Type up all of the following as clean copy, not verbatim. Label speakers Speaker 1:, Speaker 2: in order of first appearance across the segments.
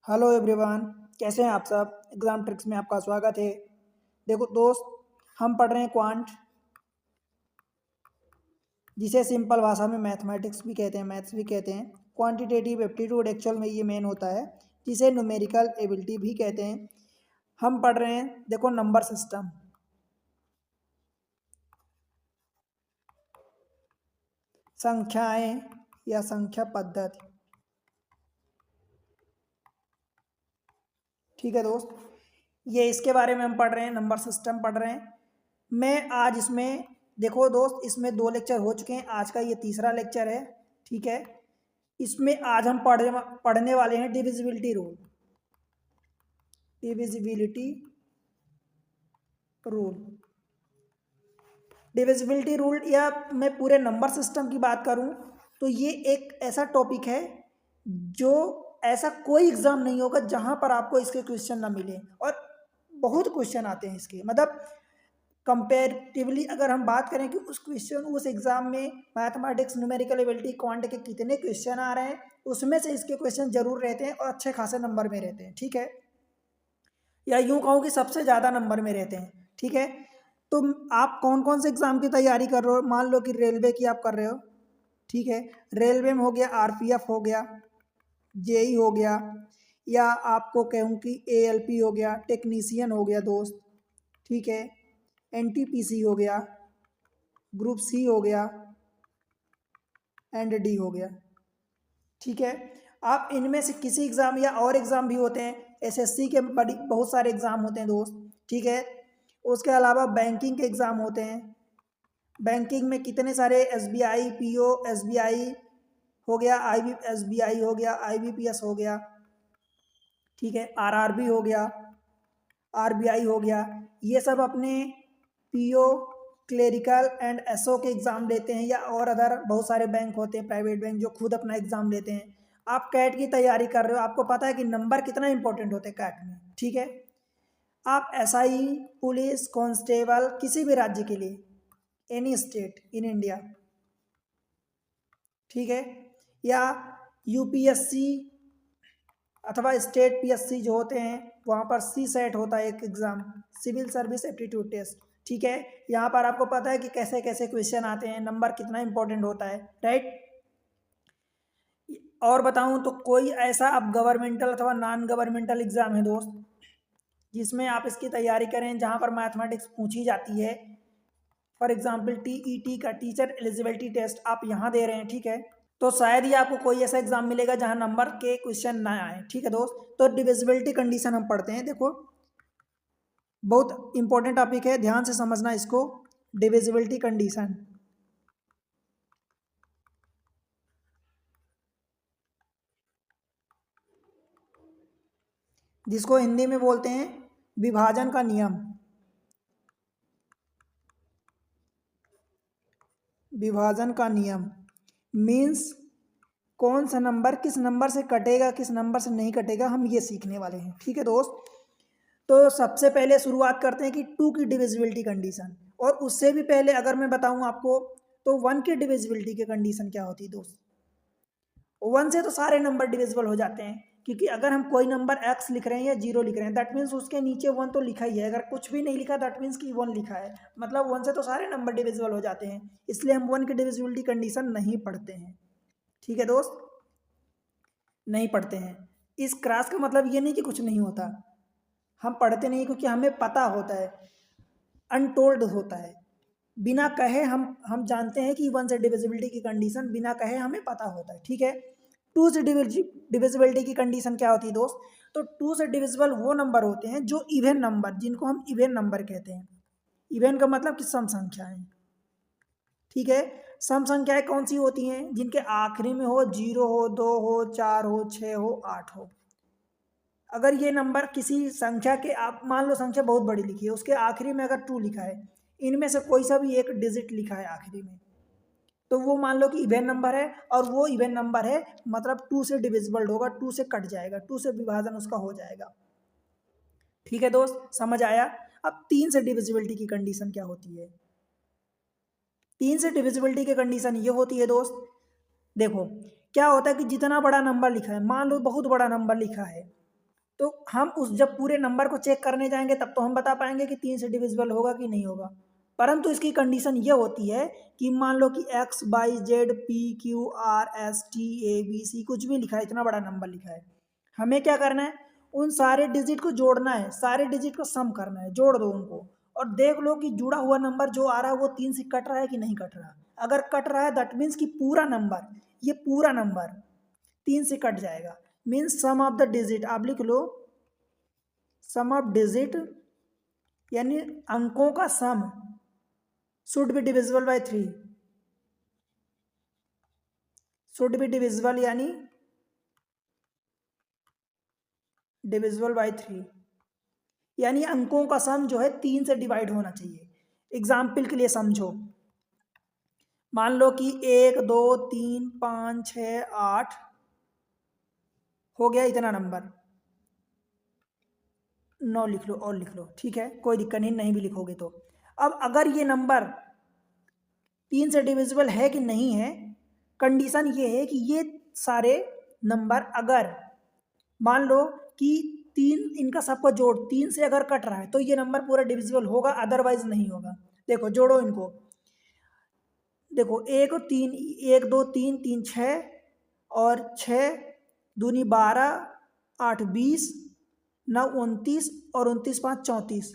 Speaker 1: Hello everyone. कैसे हैं आप सब। एग्जाम ट्रिक्स में आपका स्वागत है। देखो दोस्त, हम पढ़ रहे हैं क्वांट, जिसे सिंपल भाषा में मैथमेटिक्स भी कहते हैं, मैथ्स भी कहते हैं। क्वांटिटेटिव एप्टीट्यूड एक्चुअल में ये मेन होता है, जिसे न्यूमेरिकल एबिलिटी भी कहते हैं। हम पढ़ रहे हैं, देखो, नंबर सिस्टम, संख्याएं या संख्या पद्धति। ठीक है दोस्त, ये इसके बारे में हम पढ़ रहे हैं, नंबर सिस्टम पढ़ रहे हैं। मैं आज इसमें, देखो दोस्त, इसमें 2 लेक्चर हो चुके हैं, आज का ये तीसरा लेक्चर है। ठीक है, इसमें आज हम पढ़ने वाले हैं divisibility rule. Divisibility rule, divisibility rule, या मैं पूरे नंबर सिस्टम की बात करूं तो ये एक ऐसा टॉपिक है जो ऐसा कोई एग्जाम नहीं होगा जहां पर आपको इसके क्वेश्चन ना मिले, और बहुत क्वेश्चन आते हैं इसके। मतलब कंपेरेटिवली अगर हम बात करें कि उस एग्जाम में मैथमेटिक्स, न्यूमेरिकल एबिलिटी, क्वांट के कितने क्वेश्चन आ रहे हैं, उसमें से इसके क्वेश्चन जरूर रहते हैं और अच्छे खासे नंबर में रहते हैं। ठीक है, या यूं कहूँ कि सबसे ज़्यादा नंबर में रहते हैं। ठीक है, तो आप कौन कौन से एग्जाम की तैयारी कर रहे हो। मान लो कि रेलवे की आप कर रहे हो। ठीक है, रेलवे में हो गया, आरपीएफ हो गया, जेई हो गया, या आपको कहूँ कि एएलपी हो गया, टेक्नीशियन हो गया दोस्त। ठीक है, एनटीपीसी हो गया, ग्रुप सी हो गया, एंड डी हो गया। ठीक है, आप इनमें से किसी एग्ज़ाम, या और एग्ज़ाम भी होते हैं, एसएससी के बड़ी बहुत सारे एग्ज़ाम होते हैं दोस्त। ठीक है, उसके अलावा बैंकिंग के एग्ज़ाम होते हैं। बैंकिंग में कितने सारे, एसबीआई, पीओ, एसबीआई हो गया, एसबीआई हो गया, आईबीपीएस हो गया। ठीक है, आरआरबी हो गया, आरबीआई हो गया। ये सब अपने पीओ, क्लेरिकल एंड एसओ के एग्ज़ाम लेते हैं, या और अदर बहुत सारे बैंक होते हैं, प्राइवेट बैंक, जो खुद अपना एग्ज़ाम लेते हैं। आप कैट की तैयारी कर रहे हो, आपको पता है कि नंबर कितना इंपॉर्टेंट होते हैं कैट में। ठीक है, आप एसआई, पुलिस, कांस्टेबल, किसी भी राज्य के लिए, एनी स्टेट इन इंडिया, ठीक है, या यूपीएससी अथवा स्टेट पीएससी जो होते हैं, वहाँ पर सी सेट होता है एक exam, civil service aptitude test. ठीक है, यहाँ पर आपको पता है कि कैसे कैसे क्वेश्चन आते हैं, नंबर कितना इंपॉर्टेंट होता है, राइट। और बताऊँ तो कोई ऐसा अब गवर्नमेंटल अथवा नॉन गवर्नमेंटल एग्ज़ाम है दोस्त, जिसमें आप इसकी तैयारी करें, जहाँ पर मैथमेटिक्स पूछी जाती है। फॉर एग्जाम्पल टीईटी का, टीचर एलिजिबिलिटी टेस्ट, आप यहाँ दे रहे हैं। ठीक है, तो शायद ही आपको कोई ऐसा एग्जाम मिलेगा जहाँ नंबर के क्वेश्चन ना आए। ठीक है दोस्त, तो डिविजिबिलिटी कंडीशन हम पढ़ते हैं। देखो, बहुत इंपॉर्टेंट टॉपिक है, ध्यान से समझना इसको। डिविजिबिलिटी कंडीशन, जिसको हिंदी में बोलते हैं विभाजन का नियम। विभाजन का नियम मीन्स कौन सा नंबर किस नंबर से कटेगा, किस नंबर से नहीं कटेगा, हम ये सीखने वाले हैं। ठीक है दोस्त, तो सबसे पहले शुरुआत करते हैं कि 2 की डिविजिबिलिटी कंडीशन, और उससे भी पहले अगर मैं बताऊं आपको, तो 1 की डिविजिबिलिटी की कंडीशन क्या होती है दोस्त। 1 से तो सारे नंबर डिविजिबल हो जाते हैं, क्योंकि अगर हम कोई नंबर x लिख रहे हैं या 0 लिख रहे हैं, दैट मीन्स उसके नीचे 1 तो लिखा ही है। अगर कुछ भी नहीं लिखा, दैट मीन्स कि 1 लिखा है, मतलब 1 से तो सारे नंबर डिविजिबल हो जाते हैं, इसलिए हम 1 की डिविजिबिलिटी कंडीशन नहीं पढ़ते हैं। ठीक है दोस्त, नहीं पढ़ते हैं। इस क्रॉस का मतलब ये नहीं कि कुछ नहीं होता, हम पढ़ते नहीं क्योंकि हमें पता होता है, अनटोल्ड होता है, बिना कहे हम जानते हैं कि 1 से डिविजिबिलिटी की कंडीशन बिना कहे हमें पता होता है। ठीक है, 2 से डिविजिबिलिटी की कंडीशन क्या होती है दोस्त, तो 2 से डिविजिबल वो नंबर होते हैं जो इवन नंबर, जिनको हम इवन नंबर कहते हैं। इवन का मतलब कि सम संख्याएं। ठीक है, सम संख्याएं कौन सी होती हैं, जिनके आखिरी में हो 0 हो, 2 हो, 4 हो, 6 हो, 8 हो। अगर ये नंबर किसी संख्या के, आप मान लो संख्या बहुत बड़ी लिखी है, उसके आखिरी में अगर 2 लिखा है, इनमें से कोई सा भी एक डिजिट लिखा है आखिरी में, तो वो मान लो कि इवन नंबर है, और वो इवन नंबर है, मतलब 2 से डिविजिबल होगा, 2 से कट जाएगा, 2 से विभाजन उसका हो जाएगा। ठीक है दोस्त, समझ आया। अब 3 से डिविजिबिलिटी की कंडीशन क्या होती है। 3 से डिविजिबिलिटी की कंडीशन ये होती है दोस्त, देखो क्या होता है कि जितना बड़ा नंबर लिखा है, मान लो बहुत बड़ा नंबर लिखा है, तो हम उस जब पूरे नंबर को चेक करने जाएंगे तब तो हम बता पाएंगे कि 3 से डिविजिबल होगा कि नहीं होगा। परंतु इसकी कंडीशन ये होती है कि मान लो कि X Y Z P Q R S T A B C कुछ भी लिखा है, इतना बड़ा नंबर लिखा है, हमें क्या करना है, उन सारे डिजिट को जोड़ना है, सारे डिजिट को सम करना है, जोड़ दो उनको और देख लो कि जुड़ा हुआ नंबर जो आ रहा है वो 3 से कट रहा है कि नहीं कट रहा। अगर कट रहा है दैट मीन्स कि पूरा नंबर, ये पूरा नंबर 3 से कट जाएगा, means sum of the digit, आप लिख लो सम ऑफ डिजिट यानी अंकों का sum should be divisible by 3, should be divisible यानी डिविजिबल बाय 3, यानी अंकों का सम जो है 3 से डिवाइड होना चाहिए। एग्जाम्पल के लिए समझो, मान लो कि 1 2 3 5 6 8 हो गया इतना नंबर, 9 लिख लो और लिख लो, ठीक है, कोई दिक्कत नहीं, नहीं भी लिखोगे तो। अब अगर ये नंबर 3 से डिविजिबल है कि नहीं है, कंडीशन ये है कि ये सारे नंबर अगर मान लो कि 3 इनका सबको जोड़ 3 से अगर कट रहा है तो ये नंबर पूरा डिविजिबल होगा, अदरवाइज नहीं होगा। देखो जोड़ो इनको, देखो 1 3 1 2 3 3 6 और 6 दूनी 12 8 20 9 29 और 29 5 34,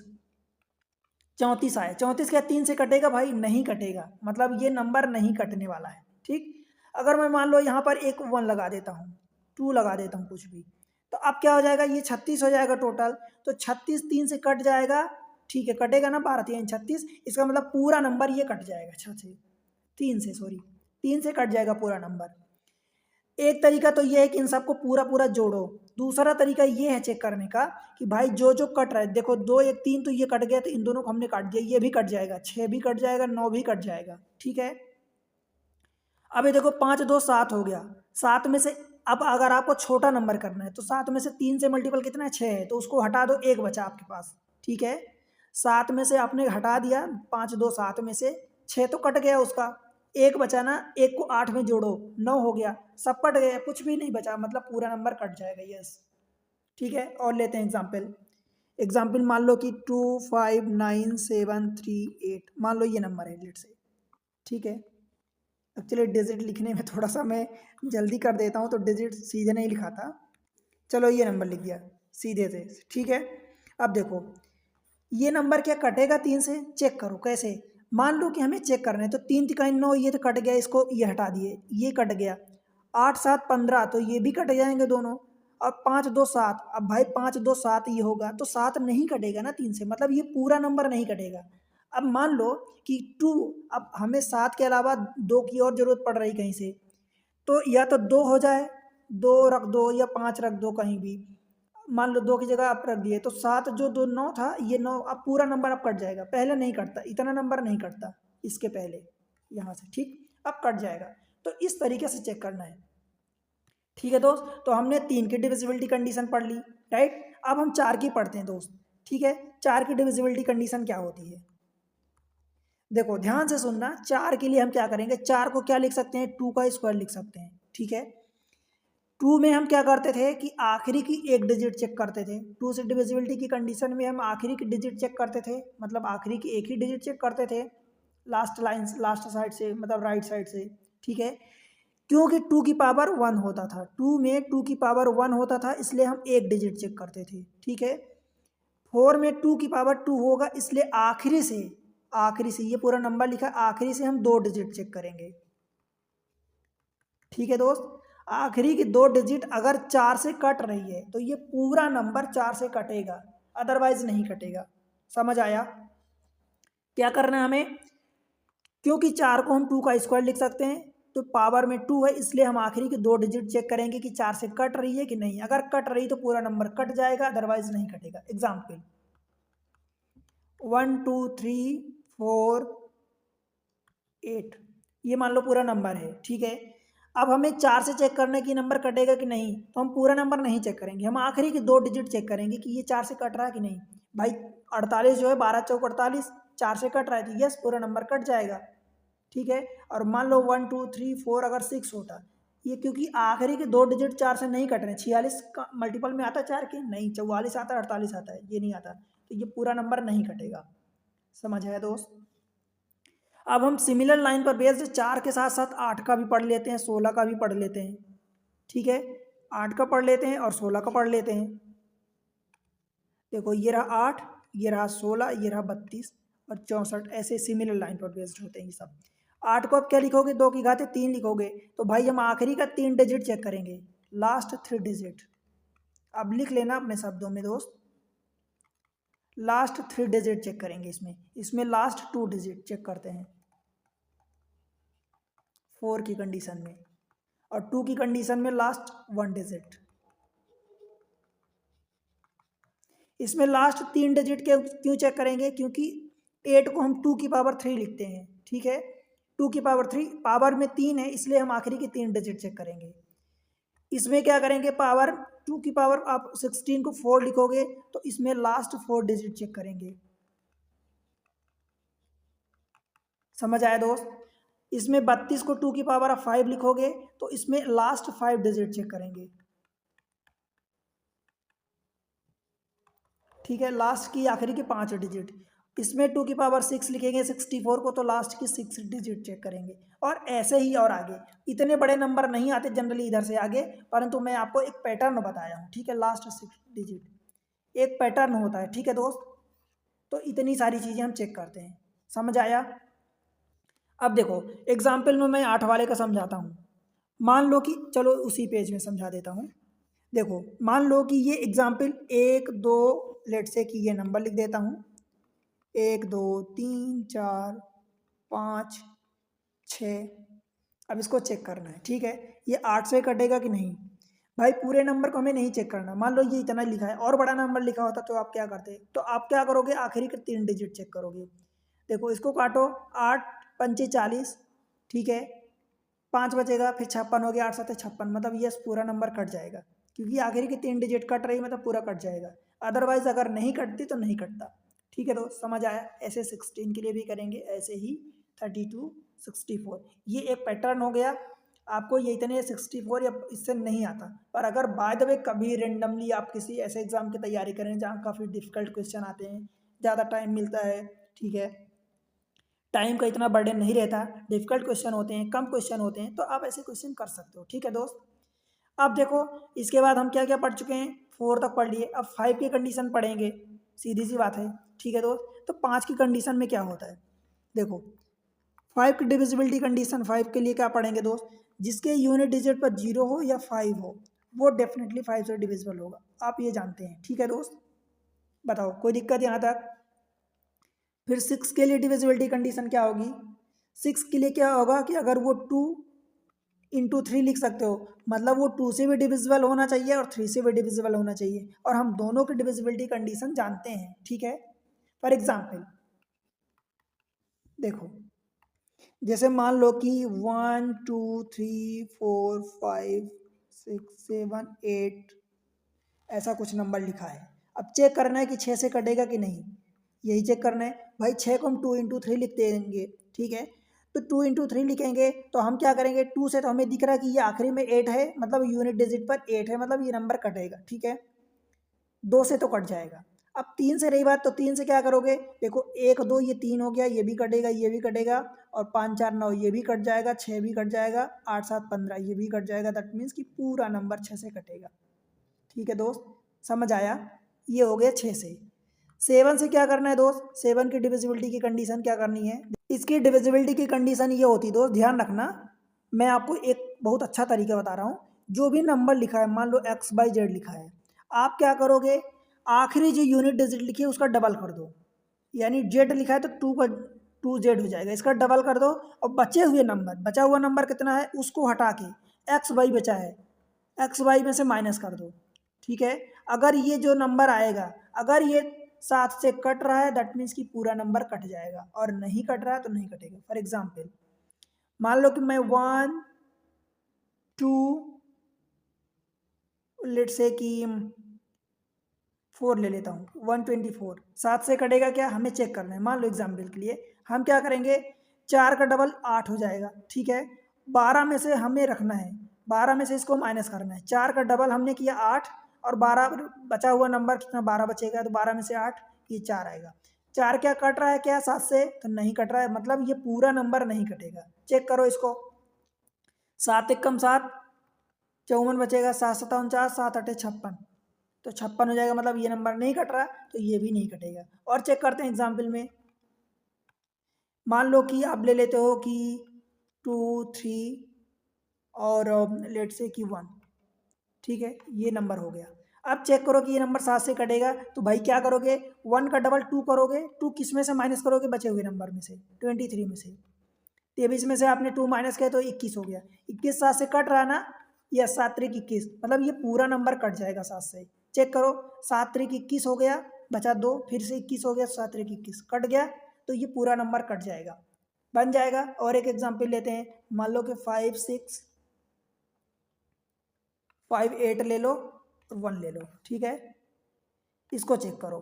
Speaker 1: 34 आए। 34 क्या 3 से कटेगा भाई? नहीं कटेगा, मतलब ये नंबर नहीं कटने वाला है। ठीक, अगर मैं मान लो यहाँ पर एक 1 लगा देता हूँ, 2 लगा देता हूँ कुछ भी, तो अब क्या हो जाएगा, ये 36 हो जाएगा टोटल। तो 36 3 से कट जाएगा, ठीक है, कटेगा ना, 12 3 36, इसका मतलब पूरा नंबर ये कट जाएगा। अच्छा से 3 से, सॉरी 3 से कट जाएगा पूरा नंबर। एक तरीका तो ये है कि इन सबको पूरा पूरा जोड़ो। दूसरा तरीका ये है चेक करने का कि भाई जो जो कट रहा है, देखो 2 1 3 तो ये कट गया, तो इन दोनों को हमने काट दिया, ये भी कट जाएगा, 6 भी कट जाएगा, 9 भी कट जाएगा। ठीक है, अब ये देखो 5 2 7 हो गया, 7 में से अब अगर आपको छोटा नंबर करना है तो 7 में से 3 से मल्टीपल कितना है, 6 है, तो उसको हटा दो, एक बचा आपके पास। ठीक है, 7 में से आपने हटा दिया, 5 2 7 में से 6 तो कट गया उसका, एक बचा ना, एक को 8 में जोड़ो, 9 हो गया, सब कट गया, कुछ भी नहीं बचा, मतलब पूरा नंबर कट जाएगा। यस, ठीक है, और लेते हैं एग्जाम्पल। एग्जाम्पल मान लो कि 2 5 9 7 3 8, मान लो ये नंबर है, लेट से। ठीक है, एक्चुअली डिजिट लिखने में थोड़ा सा मैं जल्दी कर देता हूँ, तो डिजिट सीधे नहीं लिखाता। चलो ये नंबर लिख दिया सीधे से। ठीक है, अब देखो ये नंबर क्या कटेगा 3 से, चेक करो कैसे। मान लो कि हमें चेक करना है, तो 3 3 9, ये तो कट गया, इसको ये हटा दिए, ये कट गया, 8 7 15, तो ये भी कट जाएंगे दोनों। अब 5 2 7, अब भाई 5 2 7 ये होगा, तो 7 नहीं कटेगा ना 3 से, मतलब ये पूरा नंबर नहीं कटेगा। अब मान लो कि 2, अब हमें 7 के अलावा 2 की और जरूरत पड़ रही कहीं से, तो या तो 2 हो जाए, 2 रख दो या 5 रख दो कहीं भी, मान लो 2 की जगह आप रख दिए, तो 7 जो 2 9 था, ये 9, अब पूरा नंबर अब कट जाएगा, पहले नहीं कटता, इतना नंबर नहीं कटता इसके पहले यहाँ से। ठीक, अब कट जाएगा, तो इस तरीके से चेक करना है। ठीक है दोस्त, तो हमने 3 की डिविजिबिलिटी कंडीशन पढ़ ली, राइट। अब हम 4 की पढ़ते हैं दोस्त। ठीक है, 4 की डिविजिबिलिटी कंडीशन क्या होती है, देखो ध्यान से सुनना। 4 के लिए हम क्या करेंगे, 4 को क्या लिख सकते हैं, 2 का स्क्वायर लिख सकते हैं। ठीक है, 2 में हम क्या करते थे कि आखिरी की एक डिजिट चेक करते थे। 2 से डिविजिबिलिटी की कंडीशन में हम आखिरी की डिजिट चेक करते थे, मतलब आखिरी की एक ही डिजिट चेक करते थे, लास्ट लाइन, लास्ट साइड से, मतलब राइट साइड से। ठीक है, क्योंकि 2 की पावर 1 होता था, 2 में 2 की पावर 1 होता था, इसलिए हम एक डिजिट चेक करते थे। ठीक है, 4 में 2 की पावर 2 होगा, इसलिए आखिरी से, आखिरी से, ये पूरा नंबर लिखा, आखिरी से हम 2 डिजिट चेक करेंगे। ठीक है दोस्त, आखिरी की 2 डिजिट अगर 4 से कट रही है तो ये पूरा नंबर 4 से कटेगा, अदरवाइज नहीं कटेगा। समझ आया? क्या करना है हमें, क्योंकि 4 को हम 2 का स्क्वायर लिख सकते हैं, तो पावर में 2 है, इसलिए हम आखिरी की 2 डिजिट चेक करेंगे कि 4 से कट रही है कि नहीं। अगर कट रही तो पूरा नंबर कट जाएगा, अदरवाइज नहीं कटेगा। एग्जाम्पल 1 2 3 4 8, ये मान लो पूरा नंबर है। ठीक है, अब हमें 4 से चेक करना है कि नंबर कटेगा कि नहीं, तो हम पूरा नंबर नहीं चेक करेंगे, हम आखिरी की 2 डिजिट चेक करेंगे कि ये 4 से कट रहा है कि नहीं। भाई 48 जो है, 12 चौक 48, 4 से कट रहा है, तो यस पूरा नंबर कट जाएगा। ठीक है, और मान लो 1 2 3 4 अगर 6 होता, ये क्योंकि आखिरी के 2 डिजिट 4 से नहीं कट रहे हैं। 46 का मल्टीपल में आता है 4 के? नहीं। 44 आता है, 48 आता है, ये नहीं आता। तो ये पूरा नंबर नहीं कटेगा। समझ आया दोस्त? अब हम सिमिलर लाइन पर बेस्ड 4 के साथ साथ 8 का भी पढ़ लेते हैं, 16 का भी पढ़ लेते हैं। ठीक है, 8 का पढ़ लेते हैं और 16 का पढ़ लेते हैं। देखो ये रहा 8, ये रहा 16, ये रहा 32 और 64, ऐसे सिमिलर लाइन पर बेस्ड होते हैं ये सब। 8 को अब क्या लिखोगे? 2 की घात 3 लिखोगे। तो भाई हम आखिरी का 3 डिजिट चेक करेंगे, लास्ट 3 डिजिट। अब लिख लेना अपने शब्दों में दोस्त, लास्ट 3 डिजिट चेक करेंगे। इसमें लास्ट 2 डिजिट चेक करते हैं 4 की कंडीशन में, और 2 की कंडीशन में लास्ट 1 डिजिट। इसमें लास्ट 3 डिजिट के क्यों चेक करेंगे? क्योंकि 8 को हम 2 की पावर 3 लिखते हैं। ठीक है, 2 की पावर 3, पावर में 3 है, इसलिए हम आखिरी के 3 डिजिट चेक करेंगे। इसमें क्या करेंगे? पावर 2 की पावर आप 16 को 4 लिखोगे, तो इसमें लास्ट 4 डिजिट चेक करेंगे। समझ आया दोस्त? इसमें 32 को 2 की पावर आप 5 लिखोगे, तो इसमें लास्ट 5 डिजिट चेक करेंगे। ठीक है, लास्ट की आखिरी के 5 डिजिट। इसमें 2 की पावर 6 लिखेंगे 64 को, तो लास्ट की 6 डिजिट चेक करेंगे। और ऐसे ही और आगे। इतने बड़े नंबर नहीं आते जनरली इधर से आगे, परंतु मैं आपको एक पैटर्न बताया हूँ। ठीक है, लास्ट 6 डिजिट एक पैटर्न होता है। ठीक है दोस्त, तो इतनी सारी चीज़ें हम चेक करते हैं। समझ आया? अब देखो एग्जाम्पल में मैं 8 वाले का समझाता हूँ। मान लो कि, चलो उसी पेज में समझा देता हूँ। देखो मान लो कि ये एग्जाम्पल 1 2, लेट से कि ये नंबर लिख देता हूँ 1 2 3 4 5 6। अब इसको चेक करना है। ठीक है, ये 8 से कटेगा कि नहीं? भाई पूरे नंबर को हमें नहीं चेक करना। मान लो ये इतना लिखा है, और बड़ा नंबर लिखा होता तो आप क्या करते? तो आप क्या करोगे? आखिरी के 3 डिजिट चेक करोगे। देखो इसको काटो, 8 पंचे 40। ठीक है, 5 बचेगा, फिर 56 हो गया, 8 7 56, मतलब ये पूरा नंबर कट जाएगा। क्योंकि आखिरी के 3 डिजिट कट रही, मतलब पूरा कट जाएगा। अदरवाइज अगर नहीं कटती तो नहीं कटता। ठीक है दोस्त, समझ आया? ऐसे 16 के लिए भी करेंगे, ऐसे ही 32 64। ये एक पैटर्न हो गया। आपको ये इतने 64 या इससे नहीं आता। पर अगर बाय द वे कभी रेंडमली आप किसी ऐसे एग्जाम की तैयारी करें जहाँ काफ़ी डिफिकल्ट क्वेश्चन आते हैं, ज़्यादा टाइम मिलता है, ठीक है, टाइम का इतना बर्डन नहीं रहता, डिफिकल्ट क्वेश्चन होते हैं, कम क्वेश्चन होते हैं, तो आप ऐसे क्वेश्चन कर सकते हो। ठीक है दोस्त, अब देखो इसके बाद हम क्या क्या पढ़ चुके हैं? 4 तक पढ़ लिए। अब 5 की कंडीशन पढ़ेंगे, सीधी सी बात है। ठीक है दोस्त, तो 5 की कंडीशन में क्या होता है? देखो 5 की डिविजिबिलिटी कंडीशन, 5 के लिए क्या पढ़ेंगे दोस्त? जिसके यूनिट डिजिट पर 0 हो या 5 हो, वो डेफिनेटली 5 से डिविजिबल होगा। आप ये जानते हैं। ठीक है दोस्त, बताओ कोई दिक्कत यहाँ तक? फिर 6 के लिए डिविजिबिलिटी कंडीशन क्या होगी? 6 के लिए क्या होगा कि अगर वो 2 इंटू 3 लिख सकते हो, मतलब वो 2 से भी डिविजिबल होना चाहिए और 3 से भी डिविजिबल होना चाहिए, और हम दोनों की डिविजिबिलिटी कंडीशन जानते हैं। ठीक है, फॉर एग्जाम्पल देखो, जैसे मान लो कि 1 2 3 4 5 6 7 8 ऐसा कुछ नंबर लिखा है। अब चेक करना है कि 6 से कटेगा कि नहीं, यही चेक करना है। भाई 6 को हम 2 इंटू 3 लिख देंगे। ठीक है, तो 2 इंटू 3 लिखेंगे तो हम क्या करेंगे? 2 से तो हमें दिख रहा है कि ये आखिरी में 8 है, मतलब यूनिट डिजिट पर 8 है, मतलब ये नंबर कटेगा। ठीक है, 2 से तो कट जाएगा। अब 3 से रही बात, तो 3 से क्या करोगे? देखो 1 2 ये 3 हो गया, ये भी कटेगा, ये भी कटेगा, और 5 4 9 ये भी कट जाएगा, 6 भी कट जाएगा, 8 7 15 ये भी कट जाएगा। दैट मीन्स कि पूरा नंबर 6 से कटेगा। ठीक है दोस्त, समझ आया? ये हो गया 6 से। 7 से क्या करना है दोस्त? 7 की डिविजिबिलिटी की कंडीशन क्या करनी है? इसकी डिविजिबिलिटी की कंडीशन ये होती है दोस्त, ध्यान रखना, मैं आपको एक बहुत अच्छा तरीका बता रहा हूँ। जो भी नंबर लिखा है, मान लो XYZ लिखा है, आप क्या करोगे? आखिरी जो यूनिट डिजिट लिखी है उसका डबल कर दो। यानी Z लिखा है तो 2 का 2Z हो जाएगा, इसका डबल कर दो। और बचे हुए नंबर, बचा हुआ नंबर कितना है उसको हटा के, XY बचा है, XY में से माइनस कर दो। ठीक है, अगर ये जो नंबर आएगा, अगर ये 7 से कट रहा है, दैट मीन्स कि पूरा नंबर कट जाएगा, और नहीं कट रहा है तो नहीं कटेगा। फॉर एग्जाम्पल मान लो कि मैं 1 2 लेट से कि 4 ले लेता हूँ, 124। 7 से कटेगा क्या, हमें चेक करना है। मान लो एग्जाम्पल के लिए हम क्या करेंगे? 4 का डबल 8 हो जाएगा। ठीक है, 12 में से हमें रखना है, 12 में से इसको माइनस करना है। 4 का डबल हमने किया 8 और 12 बचा हुआ नंबर कितना 12 बचेगा, तो 12 में से 8 ये 4 आएगा। 4 क्या कट रहा है क्या 7 से, तो नहीं कट रहा है, मतलब ये पूरा नंबर नहीं कटेगा। चेक करो इसको, 7 एक कम 7 54 बचेगा, 7 7 49, 7 8 56, तो 56 हो जाएगा, मतलब ये नंबर नहीं कट रहा, तो ये भी नहीं कटेगा। और चेक करते हैं एग्जाम्पल में, मान लो कि आप ले लेते हो कि 2 3 और लेट से कि 1, ठीक है, ये नंबर हो गया। अब चेक करो कि ये नंबर 7 से कटेगा, तो भाई क्या करोगे, 1 का डबल 2 करोगे, 2 किस में से माइनस करोगे, बचे हुए नंबर में से 23 में से, 23 में से आपने 2 माइनस किया तो 21 हो गया। 21 7 से कट रहा ना, या 7 3 21, मतलब ये पूरा नंबर कट जाएगा 7 से। चेक करो, 7 3 21 हो गया, बचा 2, फिर से 21 हो गया, 7 3 21 कट गया, तो ये पूरा नंबर कट जाएगा, बन जाएगा। और एक एग्जाम्पल लेते हैं, मान लो कि 5 6 5 8 ले लो और 1 ले लो, ठीक है। इसको चेक करो,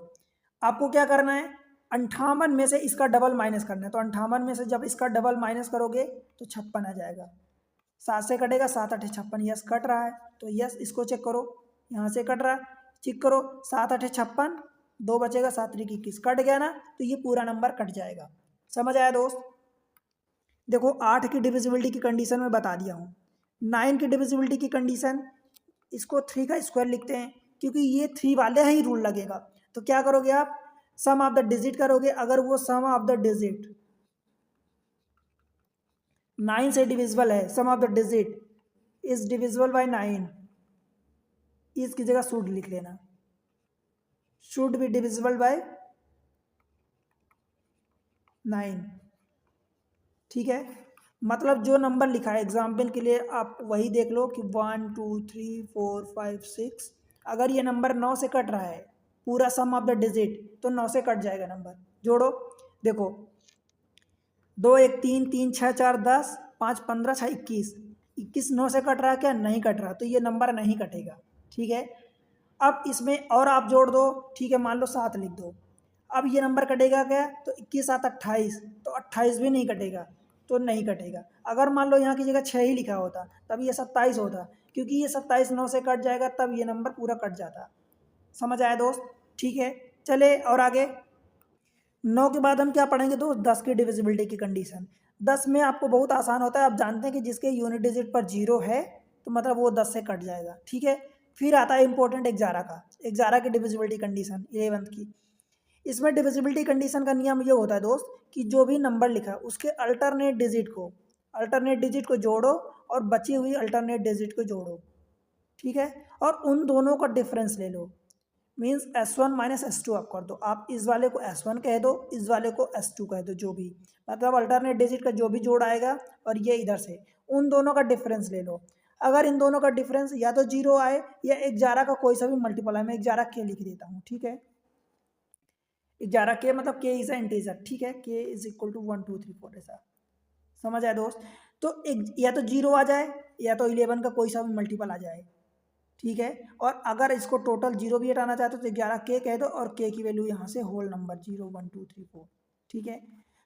Speaker 1: आपको क्या करना है, 58 में से इसका डबल माइनस करना है, तो 58 में से जब इसका डबल माइनस करोगे तो 56 आ जाएगा। 7 से कटेगा, 7 8 56, यस कट रहा है, तो यस इसको चेक करो, यहाँ से कट रहा है, चेक करो, 7 8 56, 2 बचेगा, 7 3 21 कट गया ना, तो ये पूरा नंबर कट जाएगा। समझ आया दोस्त। देखो 8 की डिविजिबिलिटी की कंडीशन में बता दिया हूँ। 9 की डिविजिबिलिटी की कंडीशन, इसको 3 का स्क्वायर लिखते हैं, क्योंकि ये 3 वाले ही रूल लगेगा। तो क्या करोगे आप, सम ऑफ द डिजिट करोगे, अगर वो सम ऑफ द डिजिट 9 से डिविजिबल है, sum of the digit is divisible by 9, इसकी जगह शुड लिख लेना, शुड बी डिविजिबल बाय 9, ठीक है। मतलब जो नंबर लिखा है, एग्जाम्पल के लिए आप वही देख लो कि 1 2 3 4 5 6, अगर ये नंबर 9 से कट रहा है, पूरा सम ऑफ द डिजिट, तो 9 से कट जाएगा नंबर। जोड़ो, देखो 2 1 3 3 6 4 10 5 15 6 21, 21 9 से कट रहा है क्या, नहीं कट रहा, तो ये नंबर नहीं कटेगा, ठीक है। अब इसमें और आप जोड़ दो, ठीक है, मान लो 7 लिख दो, अब ये नंबर कटेगा क्या, तो 21 7 28, तो 28 भी नहीं कटेगा, तो नहीं कटेगा। अगर मान लो यहाँ की जगह 6 ही लिखा होता, तब ये 27 होता, क्योंकि ये 27 9 से कट जाएगा, तब ये नंबर पूरा कट जाता। समझ आया दोस्त, ठीक है। चले और आगे, 9 के बाद हम क्या पढ़ेंगे दोस्त, 10 की डिविजिबिलिटी की कंडीशन। 10 में आपको बहुत आसान होता है, आप जानते हैं कि जिसके यूनिट डिजिट पर 0 है, तो मतलब वो 10 से कट जाएगा, ठीक है। फिर आता है इंपॉर्टेंट 11 का, 11 की डिविजिबिलिटी कंडीशन 11th की। इसमें डिविजिबिलिटी कंडीशन का नियम ये होता है दोस्त, कि जो भी नंबर लिखा है उसके अल्टरनेट डिजिट को जोड़ो और बची हुई अल्टरनेट डिजिट को जोड़ो, ठीक है, और उन दोनों का डिफरेंस ले लो। मीन्स S1 माइनस S2 आप कर दो, आप इस वाले को S1 कह दो, इस वाले को S2 कह दो, जो भी, मतलब अल्टरनेट डिजिट का जो भी जोड़ आएगा, और ये इधर से उन दोनों का डिफरेंस ले लो। अगर इन दोनों का डिफरेंस या तो 0 आए या 11 का कोई सा भी मल्टीपल है, मैं 11 के लिख देता हूँ, ठीक है। 11 के मतलब के इज इंटीजर, ठीक है, के इज इक्वल टू 1 2 3 4, ऐसा। समझ आया दोस्त। तो एक या तो 0 आ जाए, या तो 11 का कोई सा भी मल्टीपल आ जाए, ठीक है। और अगर इसको टोटल 0 भी हटाना चाहते हो तो 11 के कह दो, और के की वैल्यू यहाँ से होल नंबर 0 1 2 3 4, ठीक है।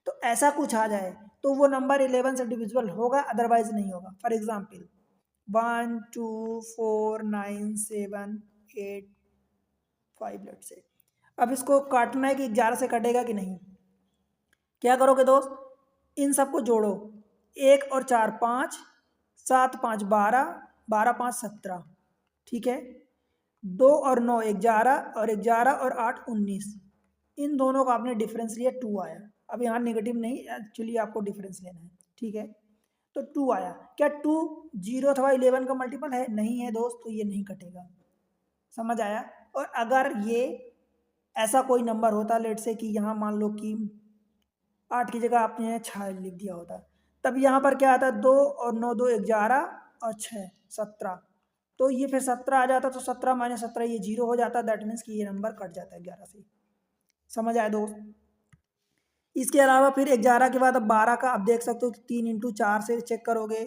Speaker 1: तो ऐसा कुछ आ जाए तो वो नंबर 11 से डिविजिबल होगा, अदरवाइज नहीं होगा। फॉर एग्जाम्पल 1 2 4 9 7 8 5, लेट से। अब इसको काटना है कि 11 से कटेगा कि नहीं। क्या करोगे दोस्त, इन सबको जोड़ो, 1 और 4 5, 7 5 12, 12 5 17, ठीक है। 2 और 9 11, और 11 और 8 19, इन दोनों का आपने डिफरेंस लिया 2 आया। अब यहाँ नेगेटिव नहीं, एक्चुअली आपको डिफरेंस लेना है, ठीक है। तो 2 आया, क्या 2 0 अथवा 11 का मल्टीपल है, नहीं है दोस्त, तो ये नहीं कटेगा। समझ आया। और अगर ये ऐसा कोई नंबर होता, लेट से कि यहाँ मान लो कि 8 की जगह आपने 6 लिख दिया होता, तब यहाँ पर क्या आता, 2 और 9 2 11 और 6 17, तो ये फिर 17 आ जाता, तो 17 माइनस 17 ये 0 हो जाता, दैट मीन्स कि ये नंबर कट जाता है 11 से। समझ आया दोस्त। इसके अलावा फिर 11 के बाद अब 12 का आप देख सकते हो कि 3 इंटू 4 से चेक करोगे,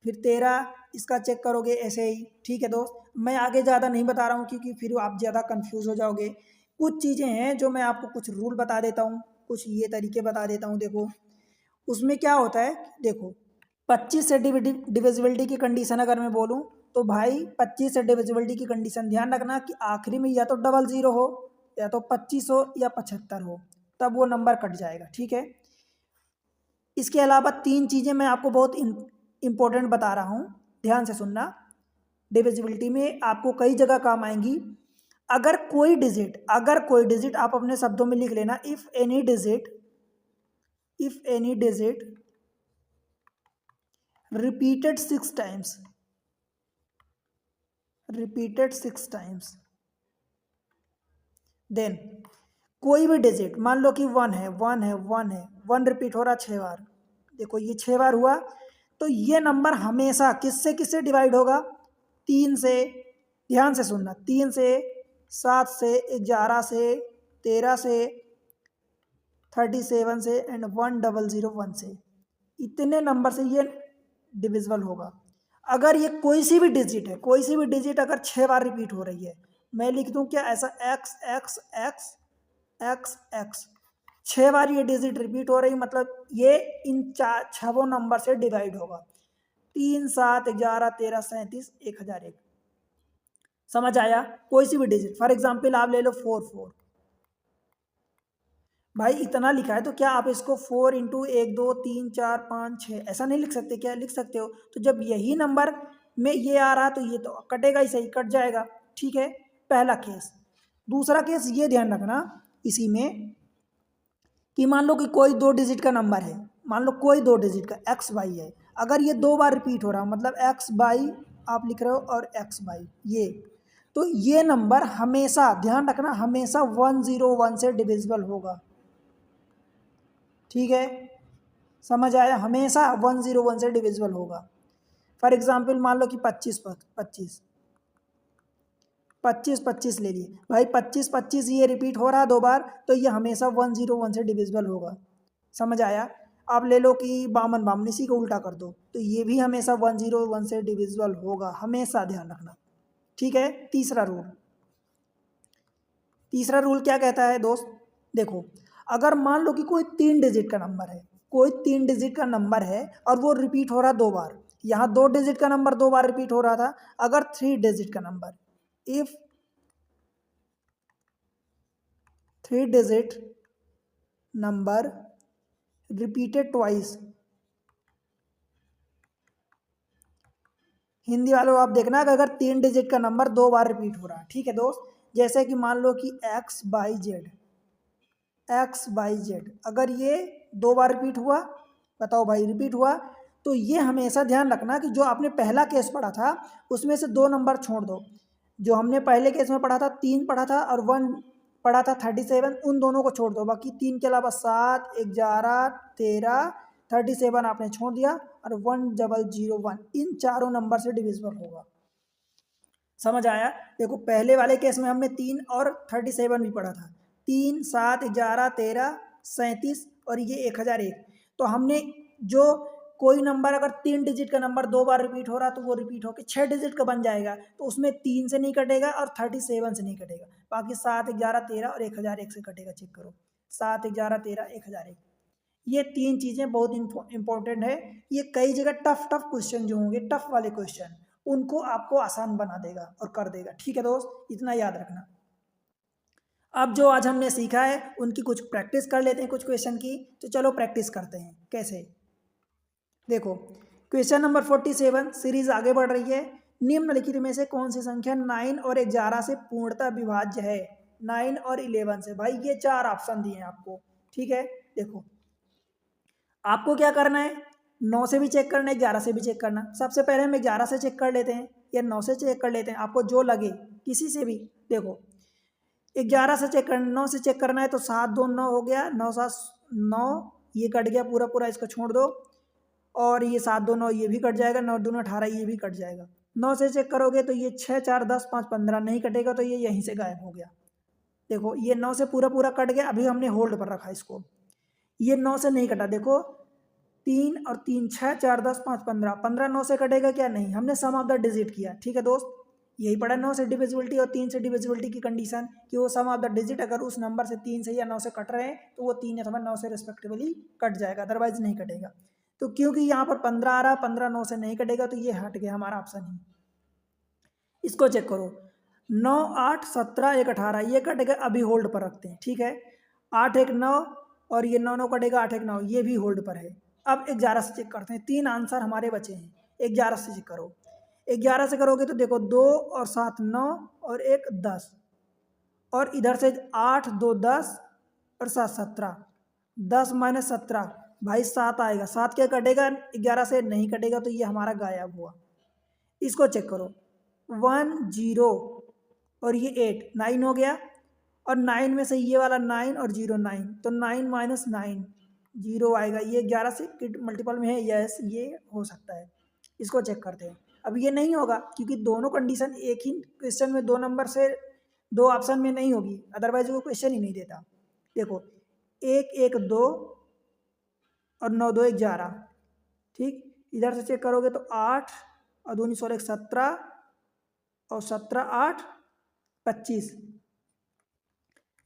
Speaker 1: फिर 13 इसका चेक करोगे, ऐसे ही, ठीक है दोस्त। मैं आगे ज़्यादा नहीं बता रहा हूँ, क्योंकि फिर आप ज़्यादा कंफ्यूज हो जाओगे। कुछ चीज़ें हैं जो मैं आपको कुछ रूल बता देता हूँ, कुछ ये तरीके बता देता हूँ। देखो उसमें क्या होता है, देखो 25 से डिविजिबिलिटी की कंडीशन अगर मैं बोलूँ तो भाई 25 से डिविजिबिलिटी की कंडीशन ध्यान रखना कि आखिरी में या तो डबल ज़ीरो हो या तो 25 हो या 75 हो, तब वो नंबर कट जाएगा। ठीक है, इसके अलावा तीन चीज़ें मैं आपको बहुत इम्पोर्टेंट बता रहा हूँ, ध्यान से सुनना। डिविजिबिलिटी में आपको कई जगह काम आएंगी। अगर कोई डिजिट आप अपने शब्दों में लिख लेना, if any digit repeated six times then कोई भी डिजिट, मान लो कि वन रिपीट हो रहा 6 बार, देखो ये 6 बार हुआ, तो ये नंबर हमेशा किससे किससे डिवाइड होगा, 3 से, ध्यान से सुनना, 3 से, 7 से, 11 से, 13 से, 37 से एंड 1001 से, इतने नंबर से ये डिविजिबल होगा। अगर ये कोई सी भी डिजिट अगर 6 बार रिपीट हो रही है, मैं लिख दूं क्या ऐसा, x x x x x, 6 बार ये डिजिट रिपीट हो रही, मतलब ये इन छह नंबर से डिवाइड होगा, 3, 7, 11, 13, 37, 1001। समझ आया? कोई सी भी डिजिट, फॉर एग्जाम्पल आप ले लो 4 भाई, इतना लिखा है तो क्या आप इसको 4 इंटू 1 2 3 4 5 6 ऐसा नहीं लिख सकते? क्या लिख सकते हो? तो जब यही नंबर में ये आ रहा तो ये तो कटेगा ही, सही कट जाएगा। ठीक है, पहला केस। दूसरा केस ये ध्यान रखना इसी में कि मान लो कि कोई 2 डिजिट का नंबर है, मान लो कोई 2 डिजिट का एक्स वाई है, अगर ये 2 बार रिपीट हो रहा, मतलब एक्स बाई आप लिख रहे हो और एक्स बाई ये, तो ये नंबर हमेशा, ध्यान रखना, हमेशा 101 से डिविजिबल होगा। ठीक है, समझ आया? हमेशा 101 से डिविजिबल होगा। फॉर एग्जाम्पल मान लो कि 25 ले लिए भाई, 25 ये रिपीट हो रहा है 2 बार, तो ये हमेशा 101 से डिविजिबल होगा। समझ आया? आप ले लो कि 52 इसी को उल्टा कर दो, तो ये भी हमेशा 101 से डिविजिबल होगा, हमेशा ध्यान रखना। ठीक है, तीसरा रूल क्या कहता है दोस्त? देखो, अगर मान लो कि कोई 3 डिजिट का नंबर है, और वो रिपीट हो रहा 2 बार, यहाँ 2 डिजिट का नंबर 2 बार रिपीट हो रहा था, अगर 3 डिजिट का number, if 3 digit number repeated twice, Hindi वालों आप देखना कि अगर 3 डिजिट का नंबर 2 बार रिपीट हो रहा है, ठीक है दोस्त, जैसे कि मान लो कि एक्स बाई जेड, अगर ये 2 बार रिपीट हुआ, बताओ भाई रिपीट हुआ, तो ये हमेशा ध्यान रखना कि जो आपने पहला केस पढ़ा था उसमें से 2 नंबर छोड़ दो। जो हमने पहले केस में पढ़ा था 3 पढ़ा था और 1 पढ़ा था 37, उन दोनों को छोड़ दो, बाकी 3 के अलावा 7, 11, 13, 37 आपने छोड़ दिया और 1001, इन चारों नंबर से डिविजिबल होगा। समझ आया? देखो, पहले वाले केस में हमने 3 और 37 भी पढ़ा था, 3, 7, 11, 13, 37 और ये 1001। तो हमने जो कोई नंबर अगर 3 डिजिट का नंबर 2 बार रिपीट हो रहा तो वो रिपीट होकर 6 डिजिट का बन जाएगा, तो उसमें 3 से नहीं कटेगा और 37 से नहीं कटेगा, बाकी 7, 11, 13 और 1001 से कटेगा। चेक करो, 7, 11, 13, 1001, ये 3 चीज़ें बहुत इंपॉर्टेंट है। ये कई जगह टफ क्वेश्चन जो होंगे, टफ वाले क्वेश्चन, उनको आपको आसान बना देगा और कर देगा। ठीक है दोस्त, इतना याद रखना। अब जो आज हमने सीखा है उनकी कुछ प्रैक्टिस कर लेते हैं, कुछ क्वेश्चन की। तो चलो प्रैक्टिस करते हैं। कैसे? देखो, क्वेश्चन नंबर 47, सीरीज आगे बढ़ रही है। निम्नलिखित में से कौन सी संख्या 9 और 11 से पूर्णतः विभाज्य है? 9 और 11 से। भाई ये 4 ऑप्शन दिए हैं आपको। ठीक है, देखो आपको क्या करना है, 9 से भी चेक करना है, 11 से भी चेक करना। सबसे पहले हम 11 से चेक कर लेते हैं या 9 से चेक कर लेते हैं, आपको जो लगे किसी से भी। देखो, 11 से चेक करना, 9 से चेक करना है तो 7 2 9 हो गया, 9 7 9, ये कट गया पूरा, इसको छोड़ दो, और ये 7 2 9 ये भी कट जाएगा, 9 2 18 ये भी कट जाएगा। 9 से चेक करोगे तो ये 6 4 10 5 15 नहीं कटेगा, तो ये यहीं से गायब हो गया। देखो, ये 9 से पूरा कट गया, अभी हमने होल्ड पर रखा इसको। ये 9 से नहीं कटा, देखो 3 और 3 6 4 10 5 15, 15 9 से कटेगा क्या? नहीं, हमने सम ऑफ द डिजिट किया। ठीक है दोस्त, यही पड़ा 9 से डिविजिबिलिटी और 3 से डिविजिबिलिटी की कंडीशन, कि वो सम ऑफ द डिजिट अगर उस नंबर से 3 से या 9 से कट रहे हैं तो वो 3 अथवा 9 से रिस्पेक्टिवली कट जाएगा, अदरवाइज नहीं कटेगा। तो क्योंकि यहाँ पर 15 आ रहा, 15 9 से नहीं कटेगा, तो ये हट गया हमारा ऑप्शन ही। इसको चेक करो, 9 8 17 1 18 ये कटेगा, अभी होल्ड पर रखते हैं, ठीक है। 8 1 9 और ये 9 9 कटेगा, 8 1 9 ये भी होल्ड पर है। अब 11 से चेक करते हैं, 3 आंसर हमारे बचे हैं, 11 से चेक करो। 11 से करोगे तो देखो 2 और 7 9 और 1 10, और इधर से 8 2 10 और 7 17, 10 माइनस 17 भाई 7 आएगा, 7 क्या कटेगा, 11 से नहीं कटेगा, तो ये हमारा गायब हुआ। इसको चेक करो, 1 0 और ये 8 9 हो गया, और 9 में से ये वाला 9 और 0 9, तो 9 माइनस 9 0 आएगा। ये 11 से मल्टीपल में है, यस ये हो सकता है। इसको चेक करते हैं। अब ये नहीं होगा क्योंकि दोनों कंडीशन एक ही क्वेश्चन में 2 नंबर से 2 ऑप्शन में नहीं होगी, अदरवाइज वो क्वेश्चन ही नहीं देता। देखो 1 1 2 और 9 2 11, ठीक। इधर से चेक करोगे तो 8 और 2 16 17 और 17 8 25,